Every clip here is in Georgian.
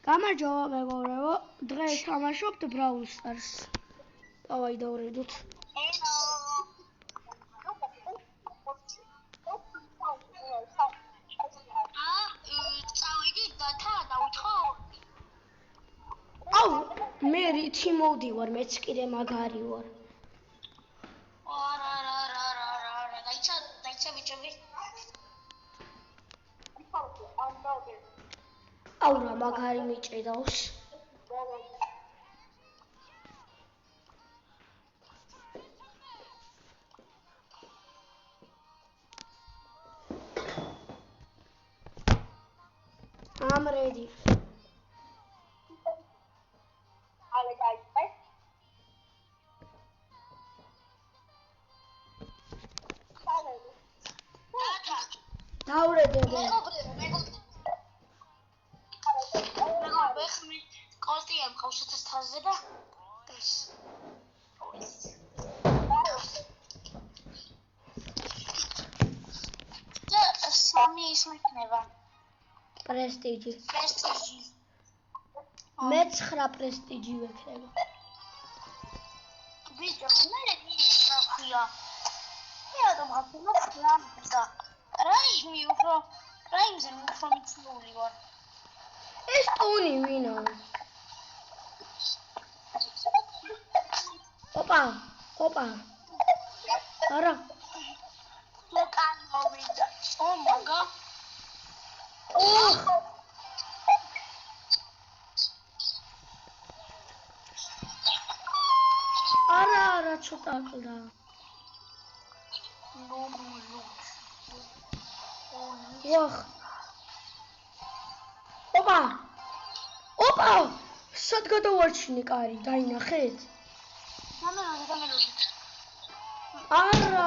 გამარჯობა მეგობრებო, დღეს თამაშობთ Brawl Stars. Давай დავრედოთ. წავიდი და დაუთხო. აუ, მე რითი მოვდივარ, მეც კიდე მაგარი ვარ. არა, დაიცა ბიჭები. აუ რა მაგარი მიჭედავს. I'm ready. დავრედებო. მეგობრებო, ხმი კოსტია მყავს 1000-ზე და ეს. და სამი ის მექნება. პრესტიჯი. მე 9 პრესტიჯი ვექნება. ბიჭო, მე რა ქვია? მე რატომ გაფრთხილდა? რაიმზე უფრო მიცნეული ვარ. ეს ტონი ვინა? ოპა. არა. ლოკალ მოვიდა. მოგა. არა, ცოტა აკლდა. ვახ. ოპა! სად გადავარჩინე კარი, დაინახეთ? გამელოდით. არა.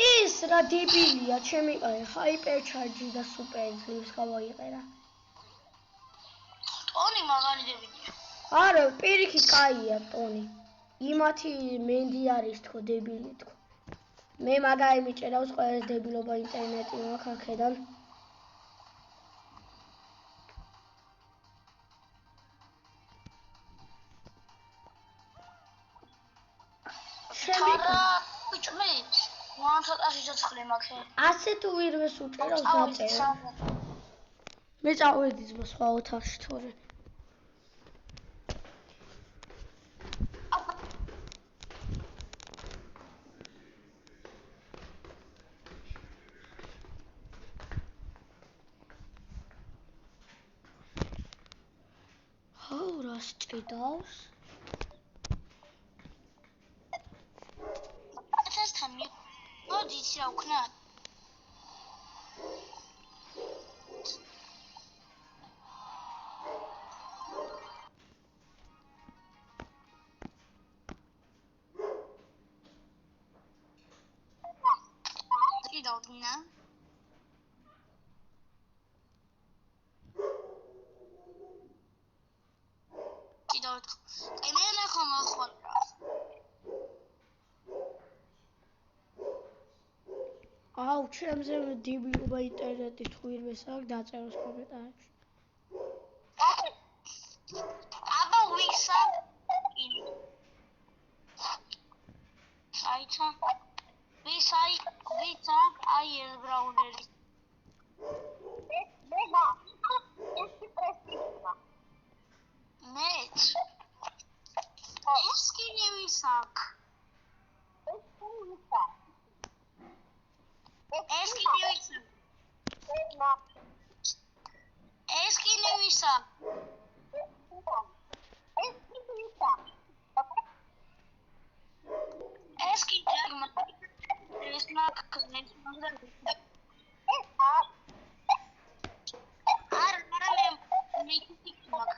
ის რა დებილია, ჩემი ჰაიპერ ჩარჯი და სუპერ ძლივს გავაიყერა. ტონი მაგარი დებილია. არა, პირიქით კაია ტონი. იმათი მენდი არის თქო დებილი თქო. მე მაგარი მიჭერავს ყველა დებილობა ინტერნეტი მაქვს აქედან. შემიკა ბიჭმე მან ცოტაში ცოცხლი მაქვს. ასე თუ ვირვეს უჭერავს დაწერა. მე წავედი სხვა ოთახში თორე. რას ჭედავს? ესთან მოდი იცი რა ვქნა? კი დავდგინა. მე ნახო მოხვალა. აუ, ჩემზე დებილობა ინტერნეტი თუ ვირვეს აქვს დაწეროს კომენტარებში. აბა ვისა? საიცა? ვისა? აი ეს ბრაუნერი. ეს პრესტიჟია. მეც. ეს კიდე ვისა? ეს კიდე ვისა? ეს კიდე ვისა? ეს კიდე ეს მაგ არა მე მიკიკმაკ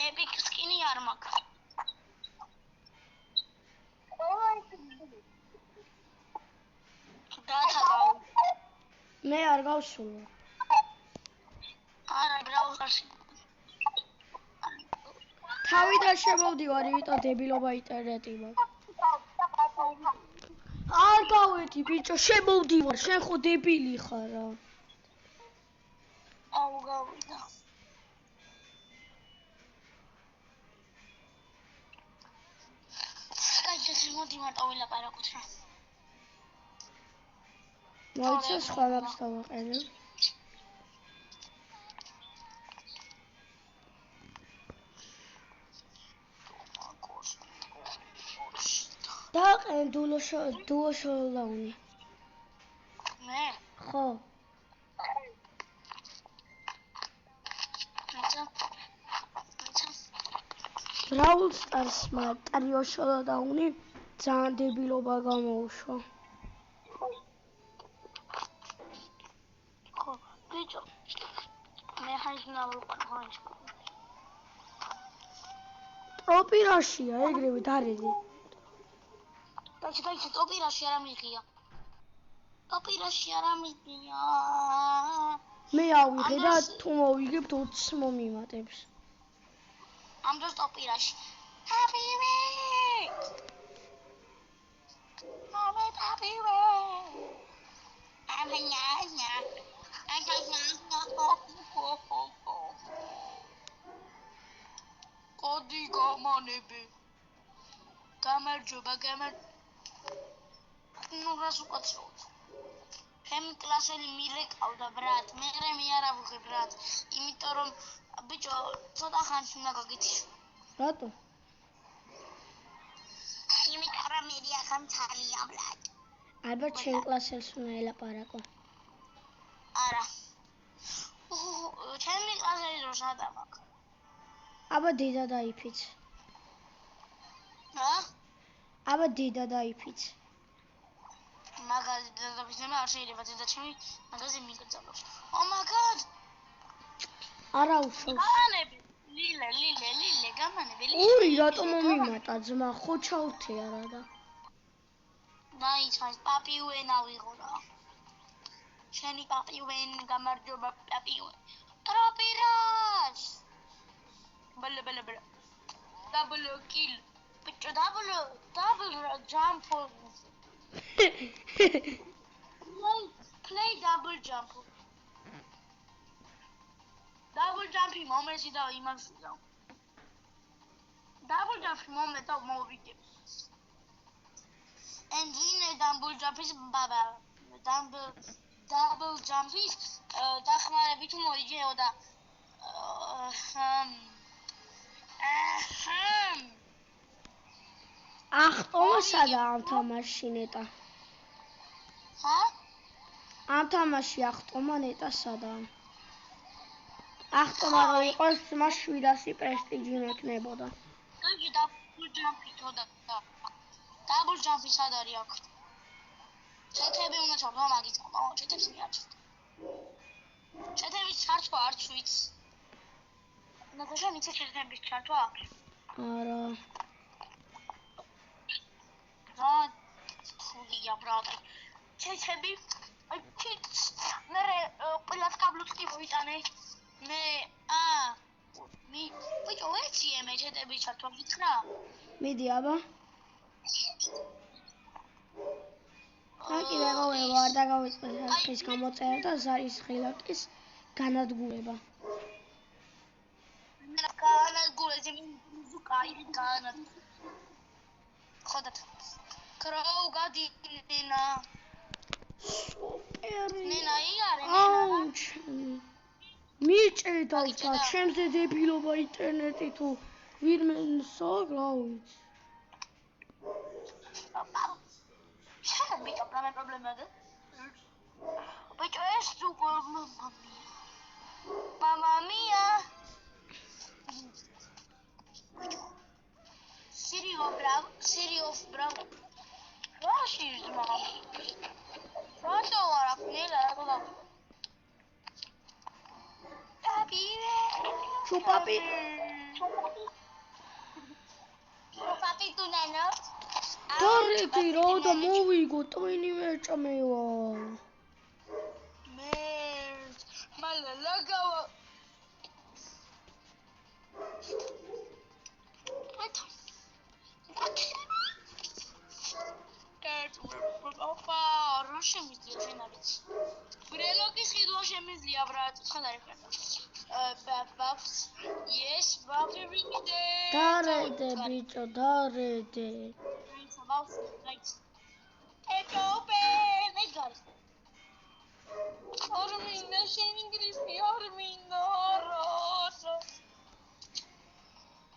ეპიკ სკინი არ მაქვს. მე არ გავსულა. არა, ბრაუზერში. თავიდან შემოვდივარ, იმიტომ დებილობა ინტერნეტი მაქვს. არ გავედი ბიჭო, შემოვდივარ, შენ ხო დებილი ხარ რა. აუ გავიდა. კაი, მოდი მარტო ვილაპარაკოთ რა. მოიცა სხვა რამს დავაყენებ. დააყენ დუო შოულაუნი. მე? ხო. Brawl Stars-მა ტრიო შოულაუნი ძალიან დებილობა გამოუშვა. ხო, ბიჭო. მე ხაინა ვიყავ. ოპერაშია, ეგრევე დარედი. დაიჭი, ოპერაში არ ამიღია. ოპერაში არ ამიღია. მე ავიღე და თუ მოვიგებთ 20 მომიმატებს. ამ დროს ოპერაში. Happy კოდი გამანები. გამარჯობა. ნუ რას უკაცრავთ? ჩემი კლასელი მილეკავდა ბრატ, მე არ ავიღე ბრატ, იმიტომ რომ ბიჭო ცოტა ხანში უნდა გაგითიშო. რატო? იმიტომ რომ მე ახლა მწალია ბრატ. ალბათ შენ კლასელს უნდა ელაპარაკო. არა. ჩემი კლასელი რო სადა მაქვს. აბა დედა დაიფიც. რა? აბა დედა დაიფიც. მაგაზი დედაფისმა არ შეიძლება დედა ჩემი მაგაზი მიგრძალოს. Oh my god! არა უშავს. გამანები. ლილე, გამანები. ორი რატომ მომიმატა ძმა? ხო ჩავთე არა და. დაიწყეს პაპიუენ ავიღო რა. შენი პაპიუენ გამარჯობა პაპიუენ. ტროპირას! ბლე. Double kill. Bicho double jump. Play double jump. Double jump მომენტი და იმას ვიდა. Double jump მომენტი და მოვიდე. And in double jump is baba. Double jump is დახმარებით მოიჯეო და ახტომა სადა ამ თამაში ნეტა? ხა? ამ თამაში ახტომა ნეტა სადა? ახტომა რო იყოს ძმა 700 პრესტიჟი მექნებოდა. კაი double jump-ი თოდა. Double jump-ი სად არის აქ? ჩეთები უნდა ჩავდო მაგის ყო, ჩეთებს მიარჩევ. ჩეთების ჩართვა არც ვიცი. ნატაშა მიცე ჩეთების ჩართვა აქვს? არა. რა ხულია ბრატი. ჩეთები აი მე ყველას კაბლუც კი მოიტანე. მე ბიჭო ეცი მე ჩეთების ჩართვა გითხრა? მიდი აბა. კიდე ვარ და გავიწყე ხის გამოწერა და ზარის ღილაკის განადგურება. განადგურება მუსიკა ხოდათ. კროუ გადინა. ნენა იარე ნენა. მიჭედა ჩემზე დებილობა ინტერნეტი თუ ვირმე საგრავით. Bicho, problema de. Bicho, es tu mamma mia. City of Bravo. What is mom? What do I feel like? Papi. Papi, tu neno. Torreti roda mოვიგო ტვინი მეჭმევა. მე მალე ლაგავა. Buffs. Yes, Buffs every day. დარედე ბიჭო, დარედე. Buffs, right. It's open. Edgar. Arminda, Shingristi, Arminda, Rosa.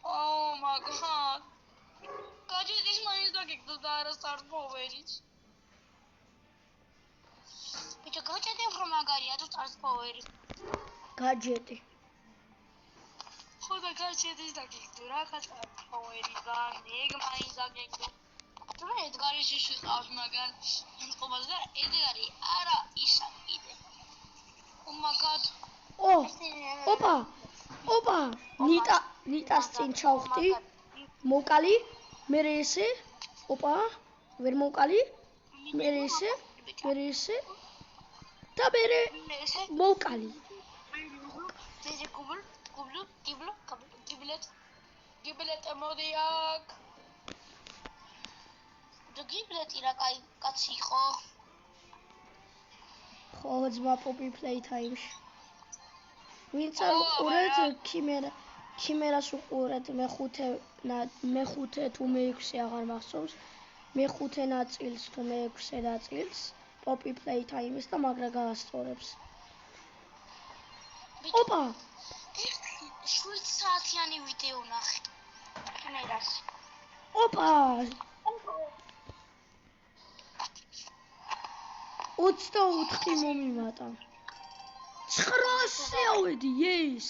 Oh my god. Kaçı diş mayısda gitti daha start poverich. Bicho kaçı diye fromagari ya start poverich. გაჯეტი. Xoda kaçı diş da gitti ra kaçı poverich da neg mayısda gitti. Tuma Edgari şişi qავს მაგან იმყოფას და Edgari არა ისა კიდე. Oh my god. ო, ოპა, ნიტას წინ ჩავხტი. მოვკალი, მე ესე. ოპა, ვერ მოვკალი. მე ესე. და მე მოვკალი. Deze giblet emodiak. Do giblet ირა კაცი იყო. ხო, ძმა პოპი პლეი ტაიმში. ვინც არ უყურეთ ქიმერას უყურეთ მე-5 თუ მე-6 აღარ მახსოვს. მე-5 ნაწილს თუ მე-6 ნაწილს პოპი პლეი ტაიმის და მაგრა გაასწორებს. ოპა 7 საათიანი ვიდეო ნახე. კამერას. ოპა 24 მომიმატა. 900-ზე ავედი, yes.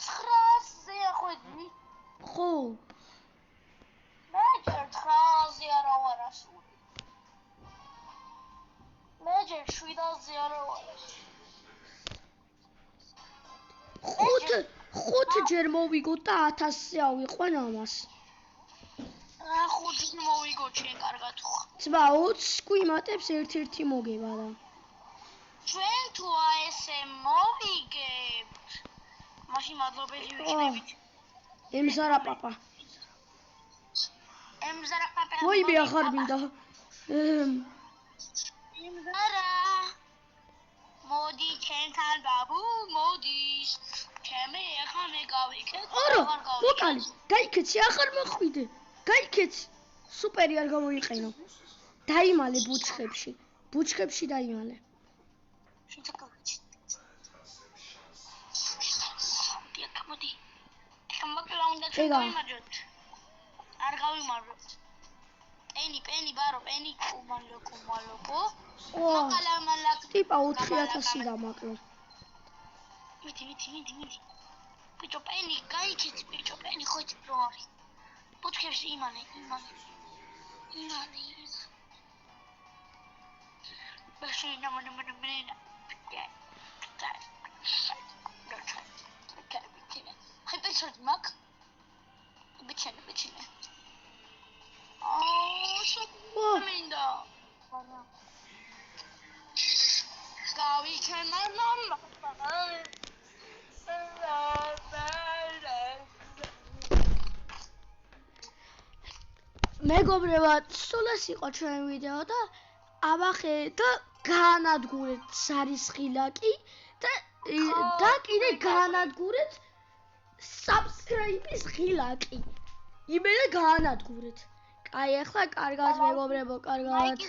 900-ზე ახვედი? ხო. მე ჯერ 900-ზე არა ვარ ასული. მე ჯერ 700-ზე არა ვარ. 5 ჯერ მოვიგო და 1000-ზე ავიყვან ამას. 5 მოვიგო ჩვენ კარგად ხო. ძმა 20 გვიმატებს ერთ-ერთი მოგება და. ჩვენ თუ ესე მოვიგებთ. მაშინ მადლობელი ვიქნებით. ემზარა პაპა. ემზარა პაპა. ვაიმე აღარ მინდა. ემზარა. მოდი ჩვენთან ბაბუ, მოდის. ჩემი ახლა მე გავიქეთ. არა, ვოკალი, გაიქეცი აღარ მოხვიდე. გაიქეცი. სუპერი არ გამოიყენო. დაიმალე ბუჩქებში დაიმალე. შეთაკავჭი. მოდი. ხმაკლა უნდა ჩავიმარჯოთ. არ გავიმარჯოთ. პენი ბარო, პენი კუმალოკო. მოკალა მალაკ. ტიპა 4000 დამაკლო. მიდი. ბიჭო პენი გაიქეცი, ბიჭო პენი ხო იცი რო არის. ბუჩქებში იმანე. Başına bana. Hayır çözmek. Biçene. Çok minda. Gavi kenardan მეგობრებად, სულ ეს იყო ჩვენი ვიდეო და ავახე და გაანადგურეთ სარის ღილაკი და კიდე გაანადგურეთ subscribe-ის ღილაკი. იმენა გაანადგურეთ. კაი, ახლა კარგად მეგობრებო, კარგად.